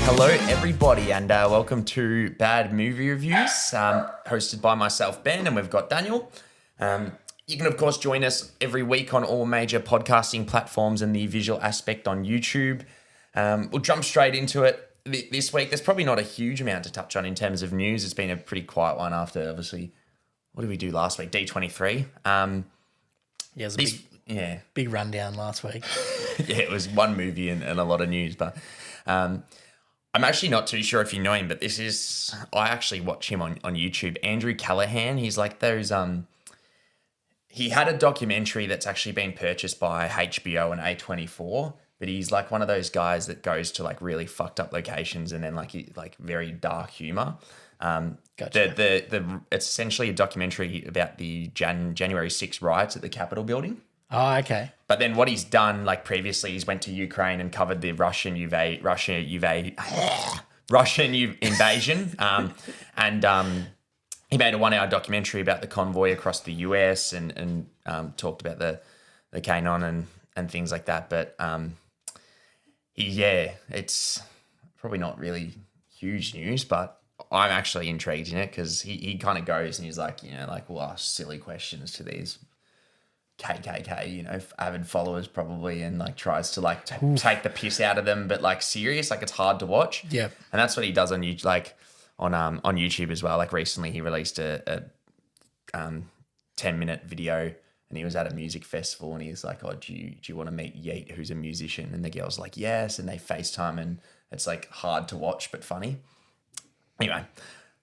Hello, everybody, and welcome to Bad Movie Reviews, hosted by myself, Ben, and we've got Daniel. You can, of course, join us every week on all major podcasting platforms and the visual aspect on YouTube. We'll jump straight into it this week. There's probably not a huge amount to touch on in terms of news. It's been a pretty quiet one after, obviously, what did we do last week? D23. It was a big rundown last week. Yeah, it was one movie and a lot of news, but I'm actually not too sure if you know him, but I actually watch him on YouTube. Andrew Callahan, he's like those, he had a documentary that's actually been purchased by HBO and A24, but he's like one of those guys that goes to like really fucked up locations and then like very dark humor. Gotcha. It's essentially a documentary about the January 6th riots at the Capitol building. Oh, okay. But then what he's done, like previously, he's went to Ukraine and covered the Russian invasion. And he made a 1 hour documentary about the convoy across the US and talked about the Canon and things like that. But it's probably not really huge news, but I'm actually intrigued in it because he kind of goes and he's like, we'll ask silly questions to these KKK, avid followers probably, and like tries to like take the piss out of them, but like serious, like it's hard to watch. Yeah, and that's what he does on YouTube, like on YouTube as well. Like recently, he released a 10-minute video, and he was at a music festival, and he's like, "Oh, do you want to meet Yeet, who's a musician?" And the girl's like, "Yes," and they FaceTime, and it's like hard to watch but funny. Anyway,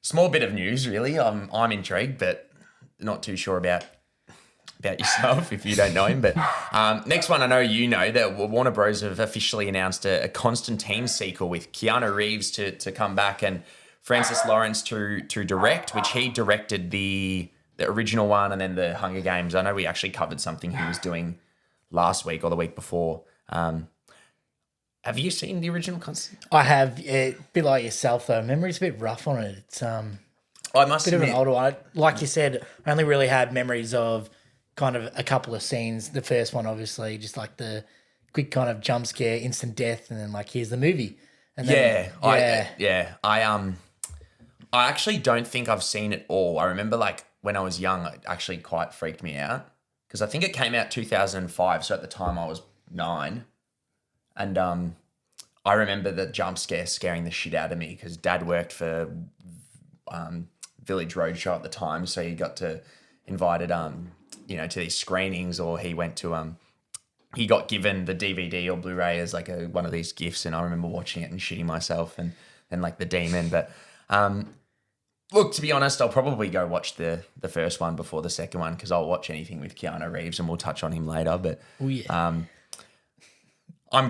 small bit of news, really. I'm intrigued, but not too sure about yourself if you don't know him. But next one, I know you know that Warner Bros. Have officially announced a Constantine sequel with Keanu Reeves to come back and Francis Lawrence to direct, which he directed the original one and then the Hunger Games. I know we actually covered something he was doing last week or the week before. Have you seen the original Constantine? I have. A bit like yourself, though. Memory's a bit rough on it. It's I must bit admit, of an older one. Like you said, I only really had memories of kind of a couple of scenes. The first one, obviously, just like the quick kind of jump scare, instant death, and then like here's the movie. And then, I actually don't think I've seen it all. I remember like when I was young, it actually quite freaked me out because I think it came out 2005. So at the time I was 9, and I remember the jump scare scaring the shit out of me because Dad worked for Village Roadshow at the time, so he got to invited to these screenings, or he went to he got given the DVD or Blu-ray as like one of these gifts, and I remember watching it and shitting myself and like the demon. But look, to be honest, I'll probably go watch the first one before the second one because I'll watch anything with Keanu Reeves and we'll touch on him later. But I'm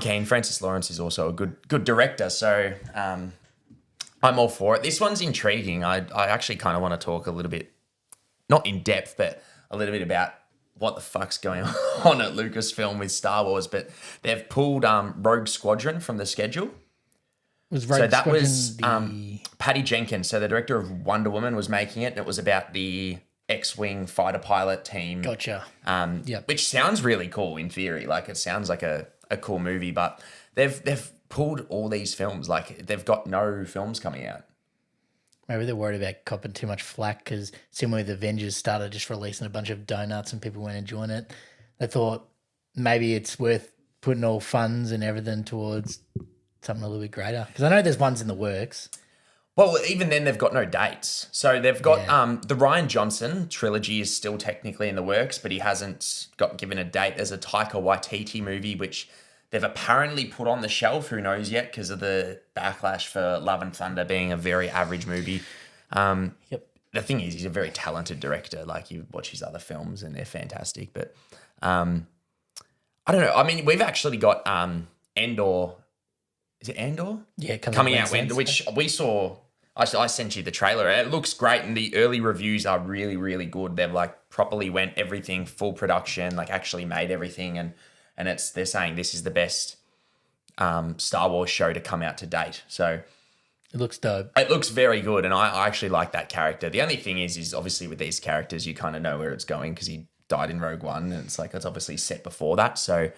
keen. Francis Lawrence is also a good director, so I'm all for it. This one's intriguing. I actually kind of want to talk a little bit, not in depth, but a little bit about what the fuck's going on at Lucasfilm with Star Wars. But they've pulled Rogue Squadron from the schedule. Patty Jenkins, so the director of Wonder Woman, was making it. And it was about the X-Wing fighter pilot team. Gotcha. Which sounds really cool in theory. Like it sounds like a cool movie, but they've pulled all these films. Like they've got no films coming out. Maybe they're worried about copping too much flack because similar with Avengers started just releasing a bunch of donuts and people weren't enjoying it. They thought maybe it's worth putting all funds and everything towards something a little bit greater. Because I know there's ones in the works. Well, even then they've got no dates. So they've got the Rian Johnson trilogy is still technically in the works, but he hasn't got given a date. There's a Taika Waititi movie which they've apparently put on the shelf. Who knows yet because of the backlash for Love and Thunder being a very average movie. The thing is, he's a very talented director. Like you watch his other films and they're fantastic. But I don't know. I mean, we've actually got Andor. Is it Andor? Yeah, coming out which we saw. I sent you the trailer. It looks great, and the early reviews are really, really good. They've like properly went everything full production, like actually made everything, and they're saying this is the best Star Wars show to come out to date. So it looks dope. It looks very good, and I actually like that character. The only thing is obviously with these characters, you kind of know where it's going because he died in Rogue One, and it's obviously set before that. So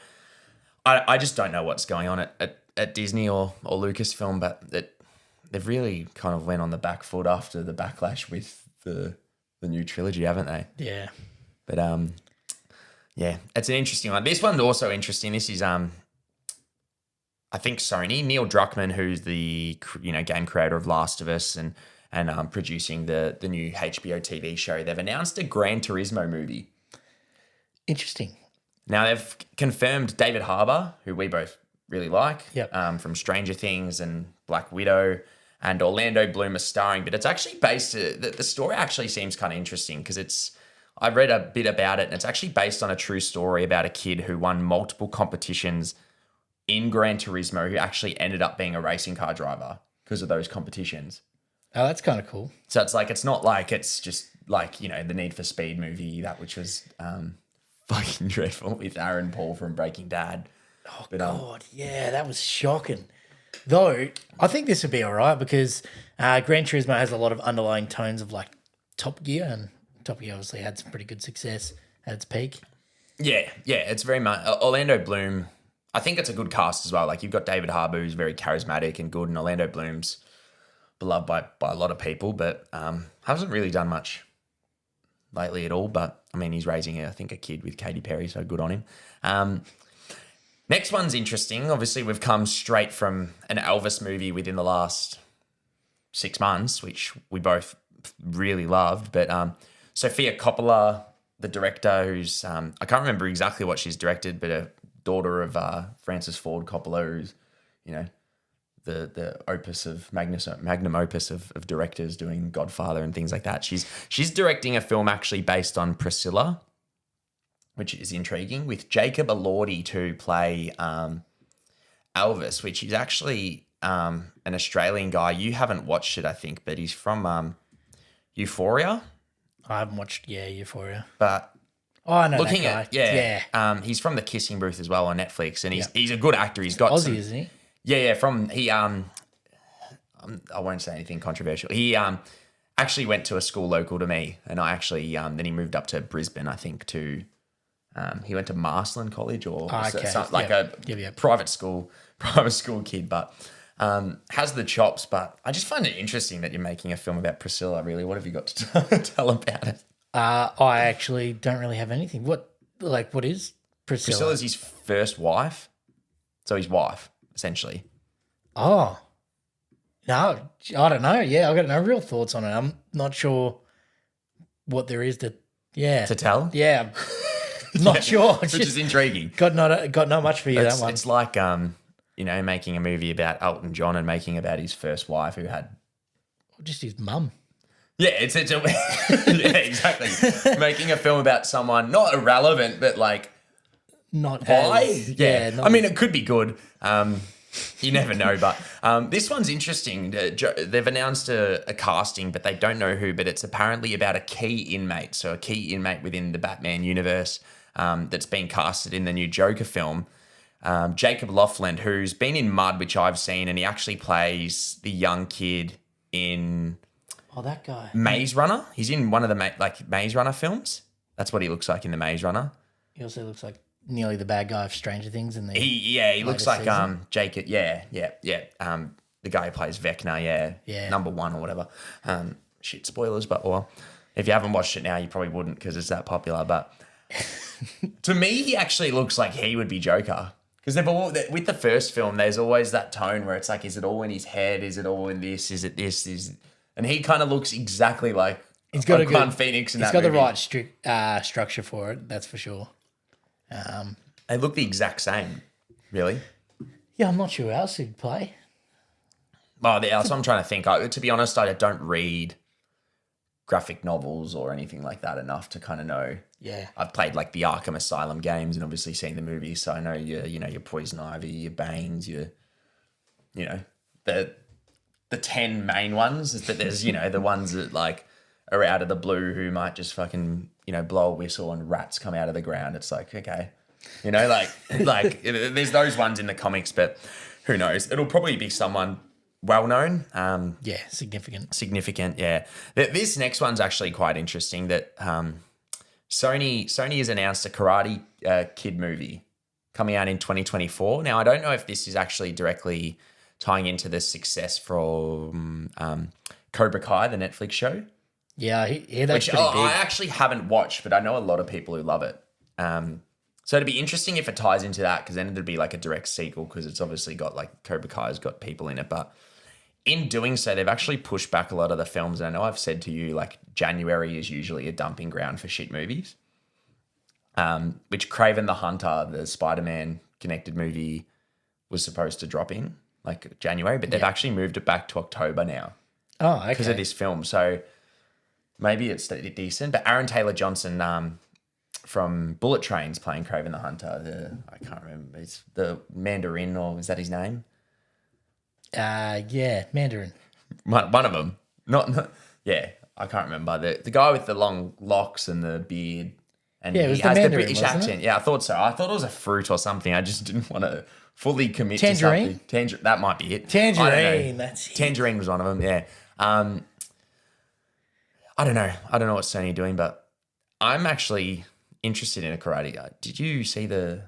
I just don't know what's going on at at Disney or Lucasfilm, but they've really kind of went on the back foot after the backlash with the new trilogy, haven't they? Yeah. But yeah, it's an interesting one. This one's also interesting. This is I think Sony, Neil Druckmann, who's the game creator of Last of Us and producing the new HBO TV show. They've announced a Gran Turismo movie. Interesting. Now they've confirmed David Harbour, who we both really like, Yep. from Stranger Things and Black Widow, and Orlando Bloom is starring. But it's actually based. The story actually seems kind of interesting because I read a bit about it, and it's actually based on a true story about a kid who won multiple competitions in Gran Turismo who actually ended up being a racing car driver because of those competitions. Oh, that's kind of cool. So it's not like it's just like, the Need for Speed movie, which was fucking dreadful with Aaron Paul from Breaking Bad. Oh, God. Yeah, that was shocking. Though, I think this would be all right because Gran Turismo has a lot of underlying tones of like Top Gear, and Top Gear obviously had some pretty good success at its peak. Yeah, it's very much Orlando Bloom. I think it's a good cast as well. Like you've got David Harbour, who's very charismatic and good, and Orlando Bloom's beloved by a lot of people, but hasn't really done much lately at all. But I mean, he's raising, I think, a kid with Katy Perry, so good on him. Next one's interesting. Obviously, we've come straight from an Elvis movie within the last 6 months, which we both really loved. But Sofia Coppola, the director, who's I can't remember exactly what she's directed, but a daughter of Francis Ford Coppola, who's the opus of magnum opus of directors doing Godfather and things like that. She's directing a film actually based on Priscilla, which is intriguing, with Jacob Elordi to play Elvis, which is actually an Australian guy. You haven't watched it, I think, but he's from Euphoria. I haven't watched, Euphoria. But I know looking that guy. at he's from The Kissing Booth as well on Netflix, and he's a good actor. He's got Aussie, isn't he? Yeah. I won't say anything controversial. He actually went to a school local to me, and I actually then he moved up to Brisbane, I think, to he went to Marsland College or a private school kid, but has the chops. But I just find it interesting that you're making a film about Priscilla. Really, what have you got to tell about it? I actually don't really have anything. What is Priscilla? Priscilla's his first wife, so his wife essentially. Oh, no, I don't know. Yeah, I've got no real thoughts on it. I'm not sure what there is to tell. Yeah, not sure. Which is intriguing. Got not much for you, that one. It's like making a movie about Elton John and making about his first wife who had just his mum. Yeah, it's yeah, exactly. Making a film about someone not irrelevant, but like not why? Not, I mean, it could be good. You never know, but this one's interesting. They've announced a casting, but they don't know who. But it's apparently about a key inmate, so a key inmate within the Batman universe that's been casted in the new Joker film. Jacob Laughlin, who's been in Mud, which I've seen, and he actually plays the young kid in. Oh, that guy. Maze Runner. He's in one of the Maze Runner films. That's what he looks like in the Maze Runner. He also looks like nearly the bad guy of Stranger Things. He looks like Jacob. Yeah. The guy who plays Vecna. Yeah. Number 1 or whatever. Shit, spoilers, but if you haven't watched it now, you probably wouldn't because it's that popular. But to me, he actually looks like he would be Joker. Because with the first film, there's always that tone where it's like, is it all in his head? Is it all in this? Is it this? And he kind of looks exactly like he's got Joaquin Phoenix in that movie. He's got the right structure for it, that's for sure. They look the exact same, really. Yeah, I'm not sure who else he'd play. Well, that's what I'm trying to think. To be honest, I don't read graphic novels or anything like that enough to kind of know. Yeah. I've played like the Arkham Asylum games and obviously seen the movies, so I know your Poison Ivy, your Banes, the 10 main ones, but there's, the ones that like are out of the blue who might just fucking, blow a whistle and rats come out of the ground. It's like, okay, like there's those ones in the comics, but who knows? It'll probably be someone well-known. Significant. Yeah. This next one's actually quite interesting that Sony has announced a Karate Kid movie coming out in 2024. Now, I don't know if this is actually directly tying into the success from Cobra Kai, the Netflix show. Yeah, I hear that's Which pretty big. I actually haven't watched, but I know a lot of people who love it. So it'd be interesting if it ties into that, because then it'd be like a direct sequel, because it's obviously got like Cobra Kai's got people in it. But in doing so, they've actually pushed back a lot of the films. And I know I've said to you, like, January is usually a dumping ground for shit movies. Which Kraven the Hunter, the Spider-Man connected movie, was supposed to drop in like January, but they've actually moved it back to October now. Oh, okay. Because of this film. So maybe it's decent. But Aaron Taylor Johnson from Bullet Train's playing Kraven the Hunter. I can't remember. It's the Mandarin, or is that his name? Yeah, Mandarin. One of them. Yeah, I can't remember. The guy with the long locks and the beard. And Yeah, it he was the has the Mandarin, British wasn't accent. it? Yeah, I thought so. I thought it was a fruit or something. I just didn't want to fully commit Tangerine? to something. Tangerine. That might be it. Tangerine, that's it. Tangerine was one of them, yeah. I don't know. I don't know what Sony are doing, but I'm actually interested in a Karate Guy. Did you see the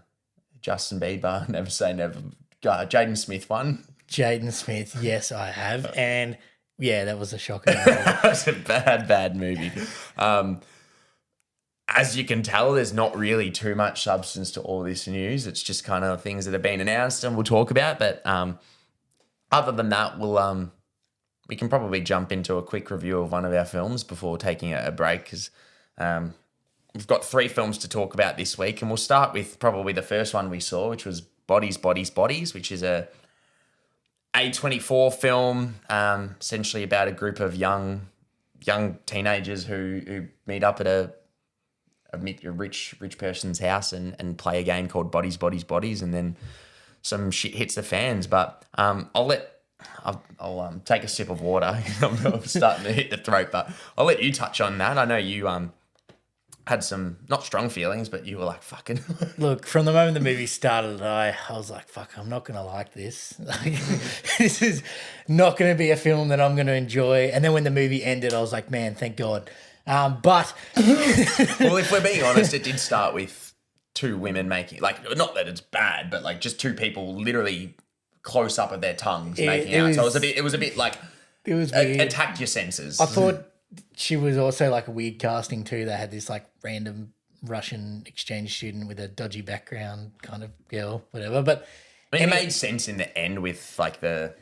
Justin Bieber Never Say Never Jaden Smith one? Jaden Smith, yes, I have. And yeah, that was a shocker. That's a bad movie. As you can tell, there's not really too much substance to all this news. It's just kind of things that have been announced and we'll talk about. But other than that, we can probably jump into a quick review of one of our films before taking a break, because we've got 3 films to talk about this week. And we'll start with probably the first one we saw, which was Bodies, Bodies, Bodies, which is a A24 film, essentially about a group of young teenagers who meet up at a rich person's house and play a game called Bodies, Bodies, Bodies, and then some shit hits the fans. But I'll take a sip of water. I'm starting to hit the throat, but I'll let you touch on that. I know you had some not strong feelings, but you were like, fucking. Look, from the moment the movie started, I was like, fuck, I'm not going to like this. This is not going to be a film that I'm going to enjoy. And then when the movie ended, I was like, man, thank God. But Well, if we're being honest, it did start with 2 women making, like, not that it's bad, but like just 2 people literally close up of their tongues making out. So it was a bit like, it was weird. Attacked your senses. I thought she was also like a weird casting too. They had this like random Russian exchange student with a dodgy background kind of girl, whatever. But I mean, it made sense in the end with like the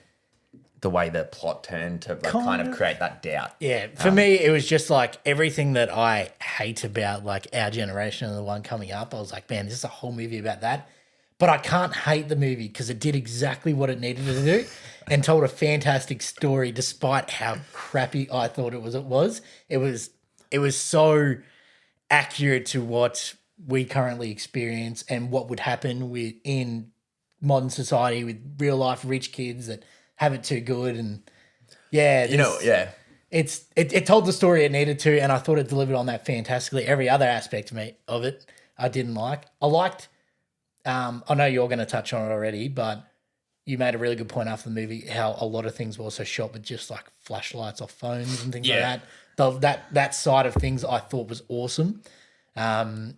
way the plot turned to like kind of create that doubt. Yeah, for me, it was just like everything that I hate about like our generation and the one coming up. I was like, man, this is a whole movie about that. But I can't hate the movie because it did exactly what it needed to do and told a fantastic story despite how crappy I thought it was. It was so accurate to what we currently experience and what would happen in modern society with real life rich kids that have it too good. And yeah, it told the story it needed to, and I thought it delivered on that fantastically. Every other aspect of it I didn't like. I liked I know you're going to touch on it already, but you made a really good point after the movie how a lot of things were also shot with just like flashlights off phones and things like that. That side of things I thought was awesome. Look,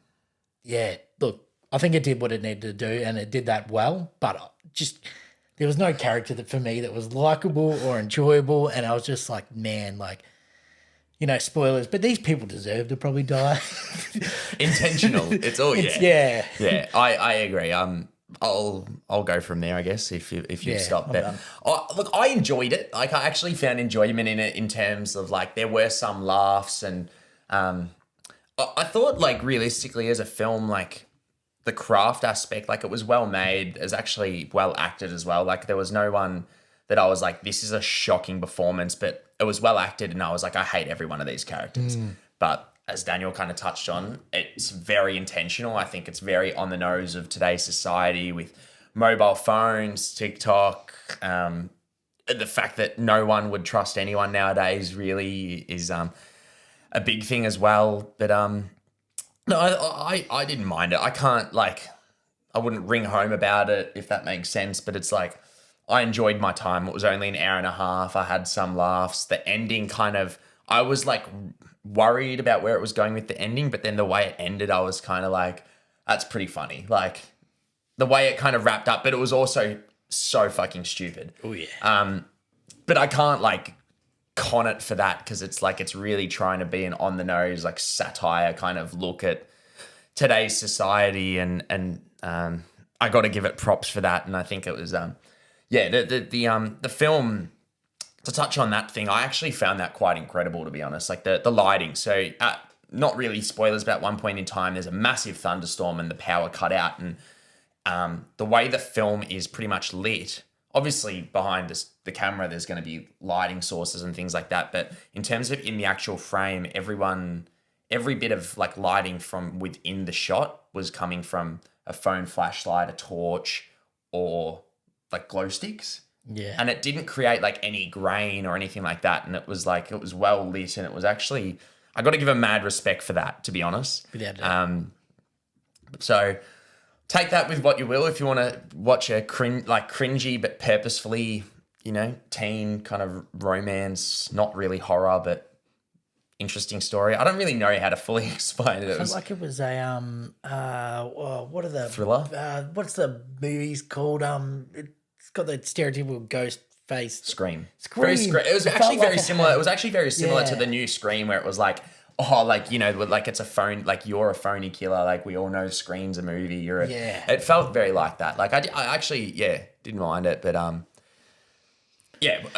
I think it did what it needed to do and it did that well, but just there was no character that for me that was likable or enjoyable, and I was just like, man, like, you know, spoilers, but these people deserve to probably die. Intentional. It's all Yeah. Yeah, I agree. I'll go from there, I guess, if you've stopped there. Look, I enjoyed it. Like, I actually found enjoyment in it in terms of like there were some laughs, and I thought like realistically as a film, like the craft aspect, like it was well made. It was actually well acted as well. Like there was no one that I was like, this is a shocking performance, but it was well acted, and I was like, I hate every one of these characters. But as Daniel kind of touched on, it's very intentional. I think it's very on the nose of today's society with mobile phones, TikTok. The fact that no one would trust anyone nowadays really is a big thing as well. But no, I didn't mind it. I wouldn't ring home about it, if that makes sense. But it's like, I enjoyed my time. It was only an hour and a half. I had some laughs. The ending I was like worried about where it was going with the ending, but then the way it ended, I was kind of like, that's pretty funny. Like, the way it kind of wrapped up, but it was also so fucking stupid. Oh yeah. But I can't like con it for that because it's like it's really trying to be an on the nose like satire kind of look at today's society, and I got to give it props for that. And I think it was the film, to touch on that thing, I actually found that quite incredible, to be honest. Like the lighting. So not really spoilers, but at one point in time there's a massive thunderstorm and the power cut out, and the way the film is pretty much lit. Obviously, behind the camera, there's going to be lighting sources and things like that. But in terms of in the actual frame, every bit of like lighting from within the shot was coming from a phone flashlight, a torch, or like glow sticks. Yeah. And it didn't create like any grain or anything like that. And it was well lit, and it was actually, I got to give a mad respect for that, to be honest. Yeah. So take that with what you will. If you want to watch a cringy but purposefully, teen kind of romance, not really horror, but interesting story. I don't really know how to fully explain it. It was like it was a what are the thriller? What's the movies called? It's got the stereotypical ghost face. Scream. Scream. It was actually very similar. It was actually very similar to the new Scream, where it was like, like it's a phone, like you're a phony killer. Like we all know Scream's a movie. It felt very like that. Like I actually, didn't mind it, but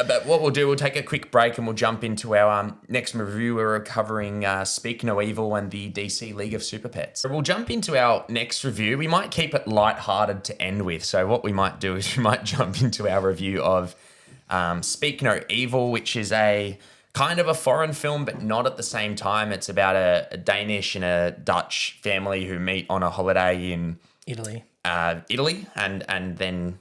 but what we'll take a quick break and we'll jump into our next review. We're covering Speak No Evil and the DC League of Super Pets. So we'll jump into our next review. We might keep it lighthearted to end with. So what we might do is we might jump into our review of Speak No Evil, which is a kind of a foreign film, but not at the same time. It's about a Danish and a Dutch family who meet on a holiday in Italy, and then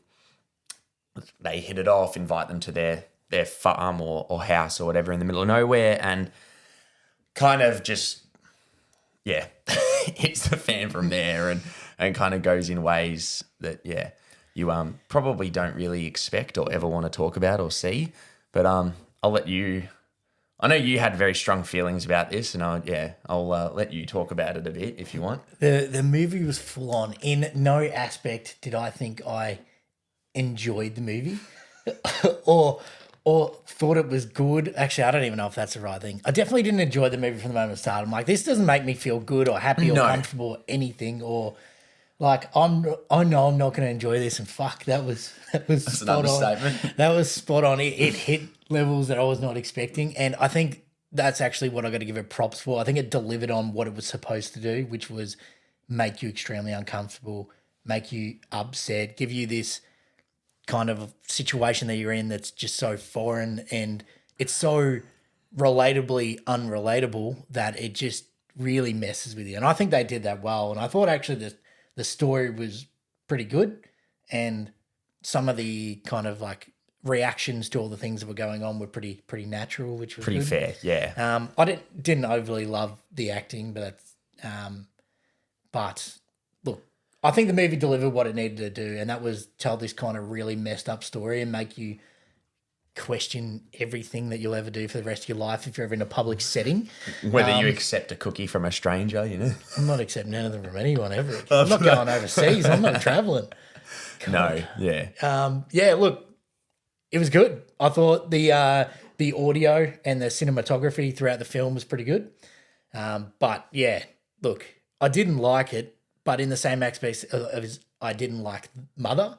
they hit it off, invite them to their farm or house or whatever in the middle of nowhere, and kind of just, hits the fan from there and kind of goes in ways that, you probably don't really expect or ever want to talk about or see. But I'll let you... I know you had very strong feelings about this, and I'll let you talk about it a bit if you want. The movie was full on. In no aspect did I think I enjoyed the movie or thought it was good. Actually, I don't even know if that's the right thing. I definitely didn't enjoy the movie from the moment it started. I'm like, this doesn't make me feel good or happy or comfortable or anything, or like I know I'm not going to enjoy this, and fuck, that was That's an understatement. That was spot on. It hit levels that I was not expecting, and I think that's actually what I got to give it props for. I think it delivered on what it was supposed to do, which was make you extremely uncomfortable, make you upset, give you this kind of situation that you're in that's just so foreign, and it's so relatably unrelatable that it just really messes with you. And I think they did that well. And I thought actually the story was pretty good, and some of the kind of like reactions to all the things that were going on were pretty natural, which was pretty good. fair. Yeah. I didn't overly love the acting, but but look, I think the movie delivered what it needed to do, and that was tell this kind of really messed up story and make you question everything that you'll ever do for the rest of your life if you're ever in a public setting. Whether you accept a cookie from a stranger, I'm not accepting anything from anyone ever. I'm not going overseas. I'm not traveling. No, yeah. Look, it was good. I thought the audio and the cinematography throughout the film was pretty good. But yeah, look, I didn't like it, but in the same aspect of I didn't like Mother.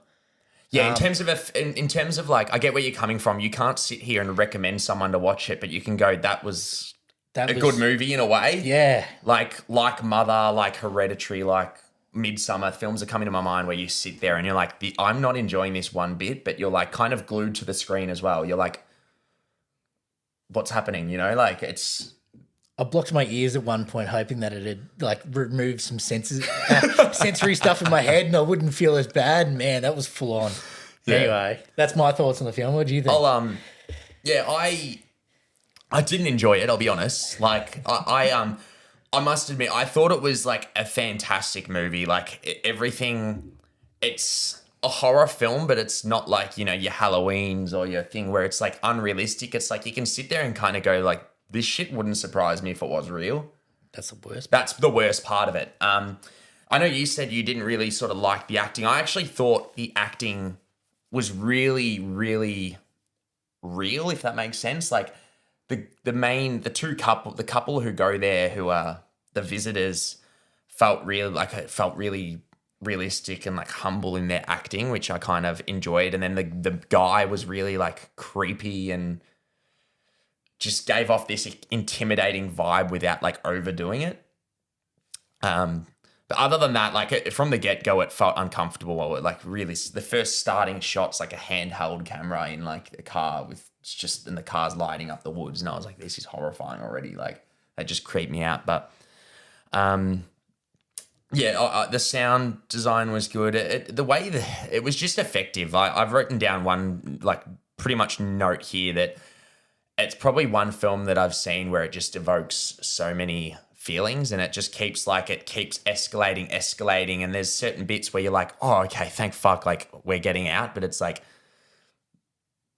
Yeah, in terms of like, I get where you're coming from. You can't sit here and recommend someone to watch it, but you can go, that was a good movie in a way. Yeah. Like Mother, like Hereditary, like Midsummer, films are coming to my mind where you sit there and you're like, I'm not enjoying this one bit, but you're like kind of glued to the screen as well. You're like, what's happening? Like it's... I blocked my ears at one point, hoping that it had like removed some sensory stuff in my head, and I wouldn't feel as bad. Man, that was full on. Yeah. Anyway, that's my thoughts on the film. What do you think? I didn't enjoy it. I'll be honest. Like I must admit, I thought it was like a fantastic movie. Like everything, it's a horror film, but it's not like your Halloweens or your thing where it's like unrealistic. It's like you can sit there and kind of go like, this shit wouldn't surprise me if it was real. That's the worst. That's the worst part of it. I know you said you didn't really sort of like the acting. I actually thought the acting was really, really real, if that makes sense. Like the couple who go there, who are the visitors, felt really realistic and like humble in their acting, which I kind of enjoyed. And then the guy was really like creepy and just gave off this intimidating vibe without like overdoing it. But other than that, like from the get-go, it felt uncomfortable. Like really, the first starting shots, like a handheld camera in like a car and the car's lighting up the woods, and I was like, this is horrifying already. Like that just creeped me out. But the sound design was good. It was just effective. I've written down one like pretty much note here that it's probably one film that I've seen where it just evokes so many feelings, and it just keeps escalating, and there's certain bits where you're like, oh, okay, thank fuck, like we're getting out, but it's like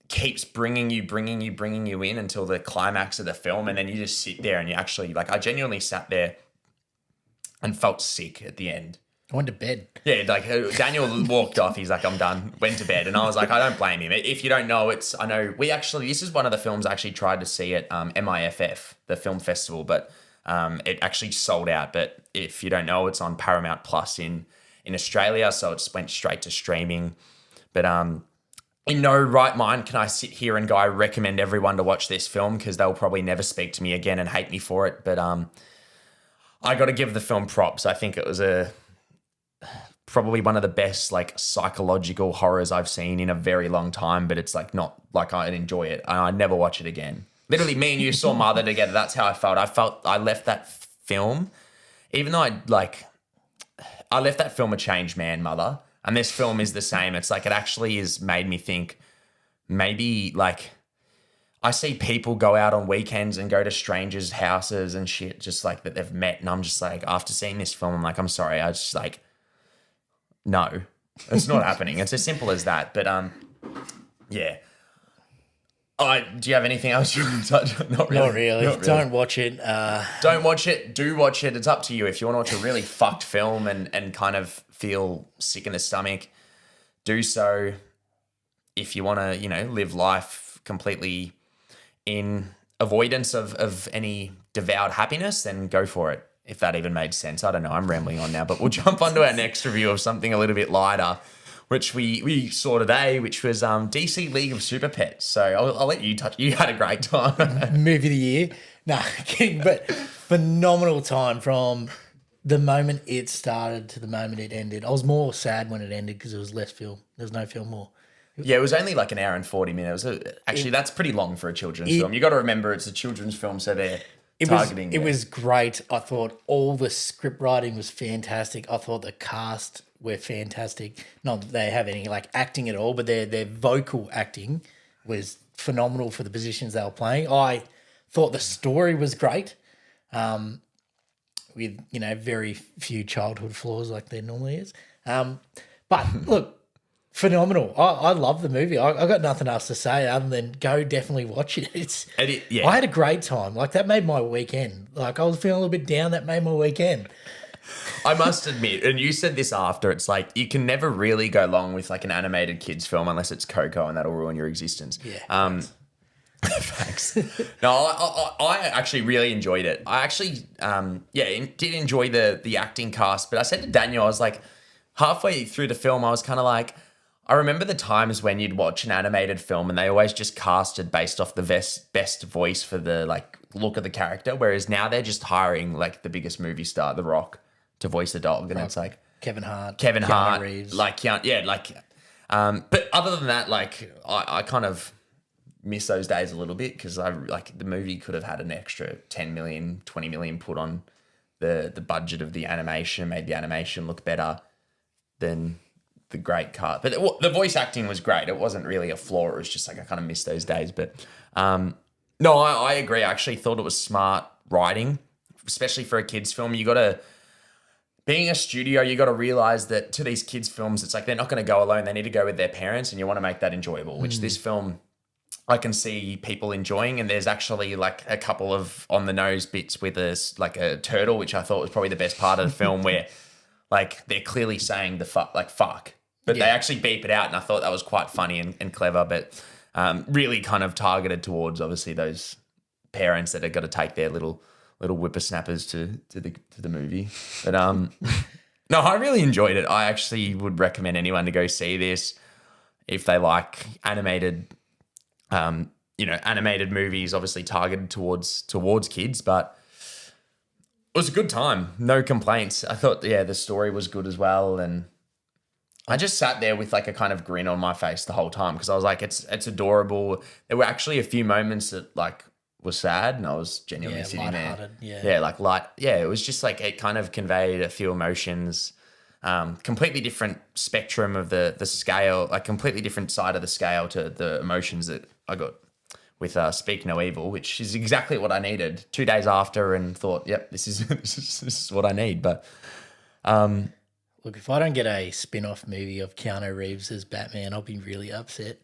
keeps bringing you in until the climax of the film, and then you just sit there and you actually, like, I genuinely sat there and felt sick at the end. I went to bed. Yeah, like Daniel walked off. He's like, I'm done. Went to bed. And I was like, I don't blame him. If you don't know, this is one of the films I actually tried to see at MIFF, the film festival, but it actually sold out. But if you don't know, it's on Paramount Plus in Australia, so it just went straight to streaming. But in no right mind can I sit here and go, I recommend everyone to watch this film, because they'll probably never speak to me again and hate me for it. But I got to give the film props. I think it was probably one of the best like psychological horrors I've seen in a very long time, but it's like not like I'd enjoy it. I'd never watch it again. Literally, me and you saw Mother together. That's how I felt. I left that film, even though I left that film a changed man, Mother. And this film is the same. It's like it actually has made me think maybe like I see people go out on weekends and go to strangers' houses and shit just like that they've met. And I'm just like, after seeing this film, I'm like, I'm sorry. I just like, no, it's not happening. It's as simple as that. But yeah. Do you have anything else you want to touch on? Not really. Don't watch it. Don't watch it. Do watch it. It's up to you. If you want to watch a really fucked film and kind of feel sick in the stomach, do so. If you want to, live life completely in avoidance of any devout happiness, then go for it. If that even made sense. I don't know. I'm rambling on now, but we'll jump onto our next review of something a little bit lighter, which we saw today, which was DC League of Super Pets. So I'll let you touch. You had a great time. Movie of the year. No, kidding, but phenomenal time from the moment it started to the moment it ended. I was more sad when it ended because there was less film. There was no film more. Yeah, it was only like an hour and 40 minutes. That's pretty long for a children's film. You got to remember it's a children's film, so they're targeting. It was great. I thought all the script writing was fantastic. I thought the cast were fantastic. Not that they have any like acting at all, but their vocal acting was phenomenal for the positions they were playing. I thought the story was great, with very few childhood flaws like there normally is. But look, phenomenal. I love the movie. I got nothing else to say other than go definitely watch it. I had a great time. Like that made my weekend. Like I was feeling a little bit down. That made my weekend. I must admit, and you said this after, it's like you can never really go long with like an animated kids film unless it's Coco, and that'll ruin your existence. Yeah. Thanks. No, I actually really enjoyed it. I actually, did enjoy the acting cast, but I said to Daniel, I was like, halfway through the film, I was kind of like, I remember the times when you'd watch an animated film and they always just casted based off the best voice for the like look of the character, whereas now they're just hiring like the biggest movie star, The Rock, to voice the dog, and it's like Kevin Hart, Reeves. But other than that, like I kind of miss those days a little bit because I like the movie could have had an extra 10 million, 20 million put on the budget of the animation, made the animation look better than the great cut. But the voice acting was great. It wasn't really a flaw. It was just like I kind of miss those days. But no, I agree. I actually thought it was smart writing, especially for a kids film. Being a studio, you got to realize that to these kids films, it's like they're not going to go alone. They need to go with their parents, and you want to make that enjoyable, which this film I can see people enjoying. And there's actually like a couple of on the nose bits with a turtle, which I thought was probably the best part of the film where like they're clearly saying the fuck, but they actually beep it out, and I thought that was quite funny and clever, but really kind of targeted towards obviously those parents that have got to take their little whippersnappers to the movie. But no, I really enjoyed it. I actually would recommend anyone to go see this if they like animated, animated movies, obviously targeted towards kids, but it was a good time. No complaints. I thought, the story was good as well. And I just sat there with like a kind of grin on my face the whole time because I was like, it's adorable. There were actually a few moments that like were sad and I was genuinely sitting there. It was just like it kind of conveyed a few emotions, completely different spectrum of the scale, like completely different side of the scale to the emotions that I got with Speak No Evil, which is exactly what I needed 2 days after and thought, yep, this is what I need. But look, if I don't get a spin-off movie of Keanu Reeves as Batman, I'll be really upset.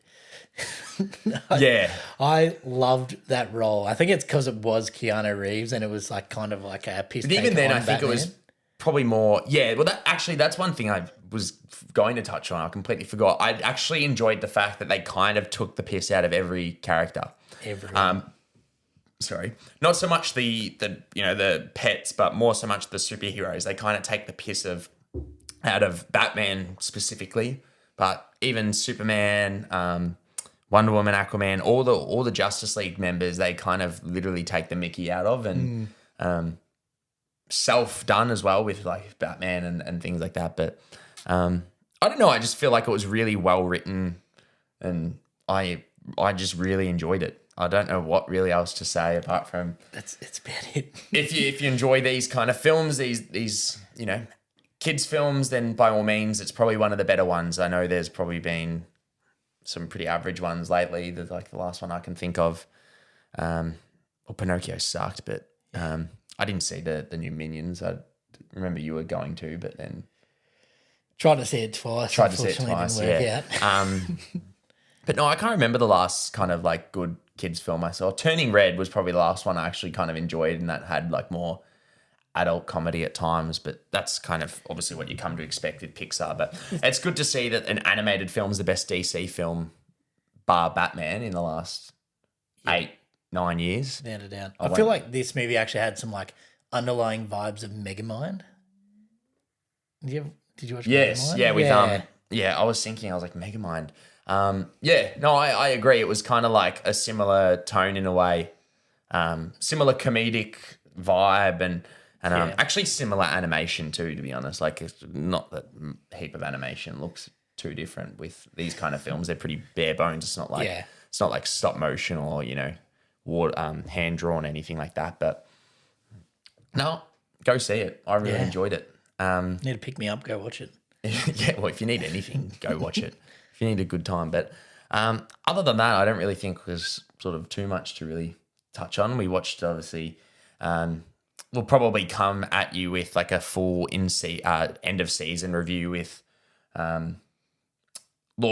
I loved that role. I think it's because it was Keanu Reeves and it was like kind of like a piss. But even then, I think it was probably more. Yeah, well, that's one thing I was going to touch on. I completely forgot. I actually enjoyed the fact that they kind of took the piss out of every character. Sorry, not so much the pets, but more so much the superheroes. They kind of take the piss out of Batman specifically, but even Superman, Wonder Woman, Aquaman, all the Justice League members, they kind of literally take the mickey out of, and self-done as well with like Batman and things like that. But I don't know. I just feel like it was really well written, and I just really enjoyed it. I don't know what really else to say apart from it's about it. if you enjoy these kind of films, these kids films, then by all means, it's probably one of the better ones. I know there's probably been some pretty average ones lately. There's like the last one I can think of. Pinocchio sucked, but I didn't see the new Minions. I remember you were going to, but then tried to see it twice. Didn't work out. But no, I can't remember the last kind of like good kids film I saw. Turning Red was probably the last one I actually kind of enjoyed, and that had like more adult comedy at times, but that's kind of obviously what you come to expect with Pixar. But it's good to see that an animated film is the best DC film bar Batman in the last 8-9 years. Without a doubt. I feel like this movie actually had some like underlying vibes of Megamind. Did you watch Megamind? I was thinking, I was like, Megamind. I agree. It was kind of like a similar tone in a way, similar comedic vibe and actually similar animation too, to be honest. Like it's not that heap of animation looks too different with these kind of films. They're pretty bare bones. It's not like stop motion or, hand drawn, anything like that. But no, go see it. I really enjoyed it. Need to pick me up, go watch it. Well, if you need anything, go watch it. If you need a good time. But other than that, I don't really think there's sort of too much to really touch on. We watched, obviously, we'll probably come at you with like a full end of season review with Lord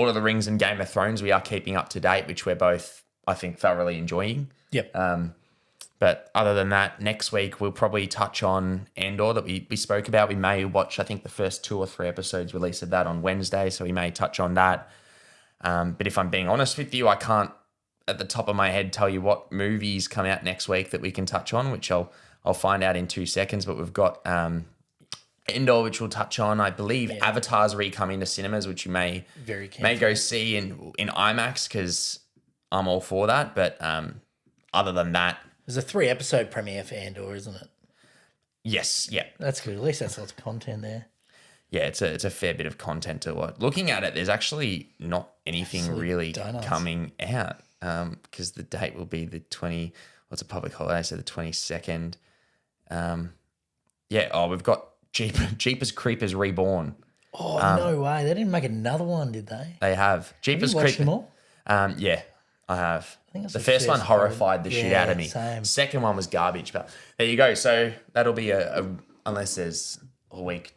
of the Rings and Game of Thrones. We are keeping up to date, which we're both, I think, thoroughly enjoying. Yep. But other than that, next week we'll probably touch on Andor that we spoke about. We may watch, I think, the first 2 or 3 episodes release of that on Wednesday, so we may touch on that. But if I'm being honest with you, I can't, at the top of my head, tell you what movies come out next week that we can touch on, which I'll find out in 2 seconds. But we've got Andor, which we'll touch on. I believe Avatar's re-coming to cinemas, which you may go see in IMAX because I'm all for that. But other than that, there's a 3-episode premiere for Andor, isn't it? Yes, yeah. That's good. At least that's lots of content there. Yeah, it's a fair bit of content to watch. Looking at it, there's actually not anything really coming out because the date will be the 20. What's a public holiday? So the 22nd. We've got Jeepers Creepers Reborn. Oh, no way. They didn't make another one, did they? They have. Jeepers Creepers. Them all? Yeah, I have. I think the first one horrified the shit out of me. Same. Second one was garbage, but there you go. So that'll be unless there's a week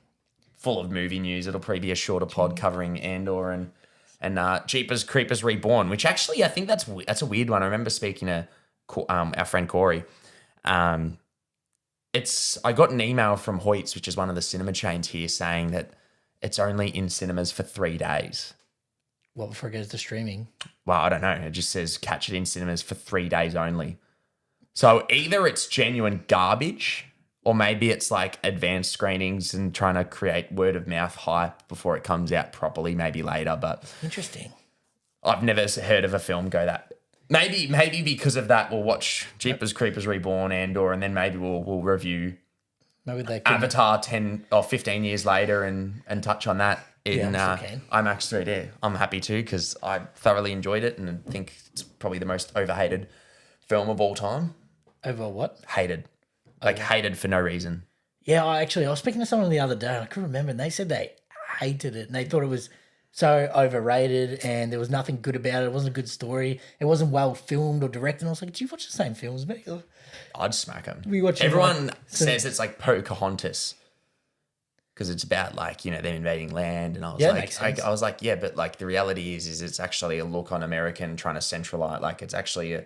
full of movie news, it'll probably be a shorter pod covering Andor and Jeepers Creepers Reborn, which actually I think that's a weird one. I remember speaking to our friend Corey. It I got an email from Hoyts, which is one of the cinema chains here, saying that it's only in cinemas for 3 days. What before it goes to streaming? Well, I don't know. It just says catch it in cinemas for 3 days only. So either it's genuine garbage, or maybe it's like advanced screenings and trying to create word of mouth hype before it comes out properly, maybe later. But Interesting. I've never heard of a film go that. Maybe because of that, we'll watch Jeepers Creepers Reborn and then maybe we'll review Maybe they could. Avatar 10 or 15 years later and touch on that in IMAX 3D. I'm happy to because I thoroughly enjoyed it and think it's probably the most overhated film of all time. Over what? Hated. Hated for no reason. Yeah, I was speaking to someone the other day and I couldn't remember, and they said they hated it and they thought it was so overrated and there was nothing good about it. It wasn't a good story. It wasn't well filmed or directed. And I was like, do you watch the same films as me? I'd smack them. Everyone says it's like Pocahontas because it's about them invading land. And I was makes sense. I was like, yeah, but like the reality is it's actually a look on American trying to centralize. Like it's actually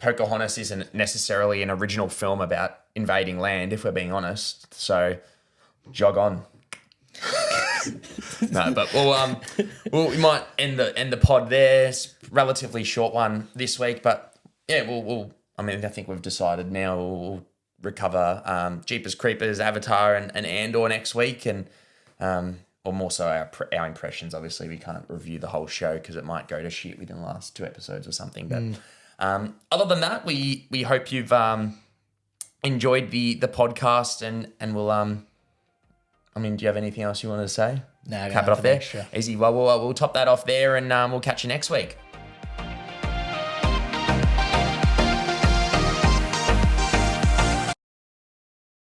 Pocahontas isn't necessarily an original film about invading land, if we're being honest. So jog on. No, but we might end the pod there. It's a relatively short one this week, but yeah, I think we've decided now we'll recover Jeepers Creepers, Avatar, and Andor next week, and or more so our impressions. Obviously, we can't review the whole show because it might go to shit within the last 2 episodes or something. But other than that, we hope you've enjoyed the podcast, and we'll do you have anything else you want to say? No, cap it off there. Easy. Well, we'll top that off there, and we'll catch you next week.